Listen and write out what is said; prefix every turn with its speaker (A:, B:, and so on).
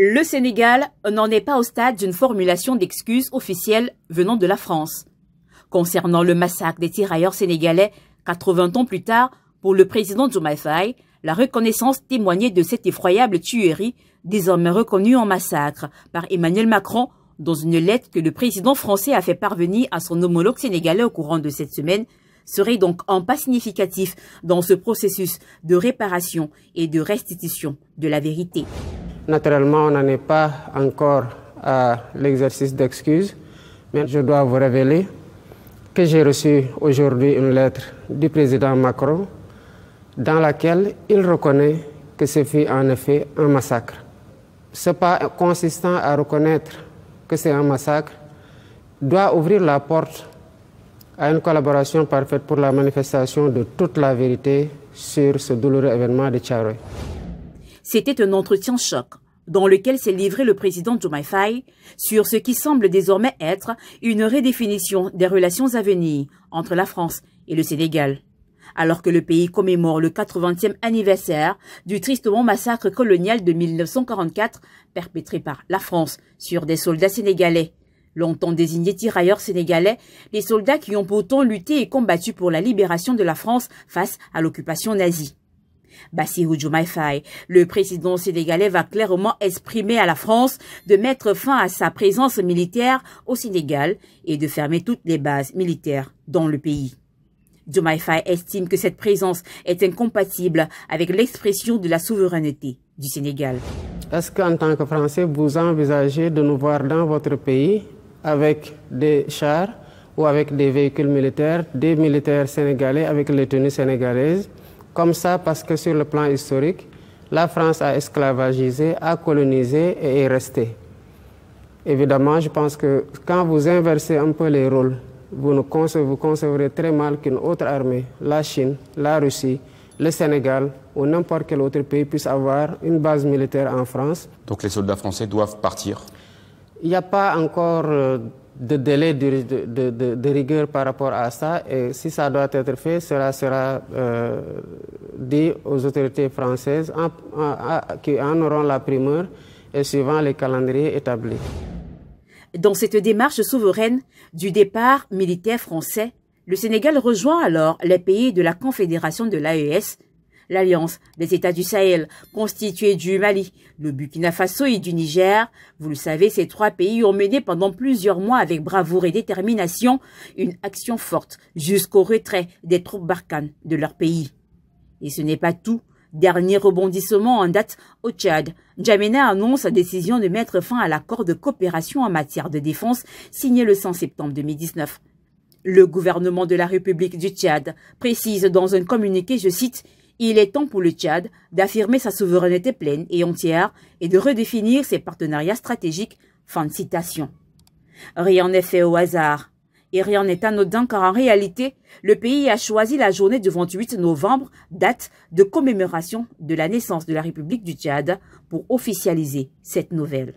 A: Le Sénégal n'en est pas au stade d'une formulation d'excuses officielles venant de la France. Concernant le massacre des tirailleurs sénégalais, 80 ans plus tard, pour le président Diomaye Faye, la reconnaissance témoignait de cette effroyable tuerie, désormais reconnue en massacre par Emmanuel Macron, dans une lettre que le président français a fait parvenir à son homologue sénégalais au courant de cette semaine, serait donc un pas significatif dans ce processus de réparation et de restitution de la vérité.
B: Naturellement, on n'en est pas encore à l'exercice d'excuses, mais je dois vous révéler que j'ai reçu aujourd'hui une lettre du président Macron dans laquelle il reconnaît que ce fut en effet un massacre. Ce pas consistant à reconnaître que c'est un massacre doit ouvrir la porte à une collaboration parfaite pour la manifestation de toute la vérité sur ce douloureux événement de Thiaroye.
A: C'était un entretien choc dans lequel s'est livré le président Diomaye Faye sur ce qui semble désormais être une redéfinition des relations à venir entre la France et le Sénégal. Alors que le pays commémore le 80e anniversaire du tristement massacre colonial de 1944 perpétré par la France sur des soldats sénégalais. Longtemps désignés tirailleurs sénégalais, les soldats qui ont pourtant lutté et combattu pour la libération de la France face à l'occupation nazie. Bassirou Diomaye Faye, le président sénégalais, va clairement exprimer à la France de mettre fin à sa présence militaire au Sénégal et de fermer toutes les bases militaires dans le pays. Diomaye Faye estime que cette présence est incompatible avec l'expression de la souveraineté du Sénégal.
B: Est-ce qu'en tant que Français, vous envisagez de nous voir dans votre pays avec des chars ou avec des véhicules militaires, des militaires sénégalais avec les tenues sénégalaises, comme ça parce que sur le plan historique, la France a esclavagisé, a colonisé et est restée. Évidemment, je pense que quand vous inversez un peu les rôles, vous concevrez très mal qu'une autre armée, la Chine, la Russie, le Sénégal ou n'importe quel autre pays puisse avoir une base militaire en France.
C: Donc les soldats français doivent partir?
B: Il n'y a pas encore de délai de rigueur par rapport à ça, et si ça doit être fait, cela sera dit aux autorités françaises qui en auront la primeur et suivant les calendriers établis.
A: Dans cette démarche souveraine du départ militaire français, le Sénégal rejoint alors les pays de la Confédération de l'AES, l'Alliance des États du Sahel, constituée du Mali, le Burkina Faso et du Niger. Vous le savez, ces trois pays ont mené pendant plusieurs mois avec bravoure et détermination une action forte jusqu'au retrait des troupes Barkhane de leur pays. Et ce n'est pas tout. Dernier rebondissement en date au Tchad, N'Djamena annonce sa décision de mettre fin à l'accord de coopération en matière de défense signé le 5 septembre 2019. Le gouvernement de la République du Tchad précise dans un communiqué, je cite, « Il est temps pour le Tchad d'affirmer sa souveraineté pleine et entière et de redéfinir ses partenariats stratégiques. » Fin de citation. Rien n'est fait au hasard. Et rien n'est anodin car en réalité, le pays a choisi la journée du 28 novembre, date de commémoration de la naissance de la République du Tchad, pour officialiser cette nouvelle.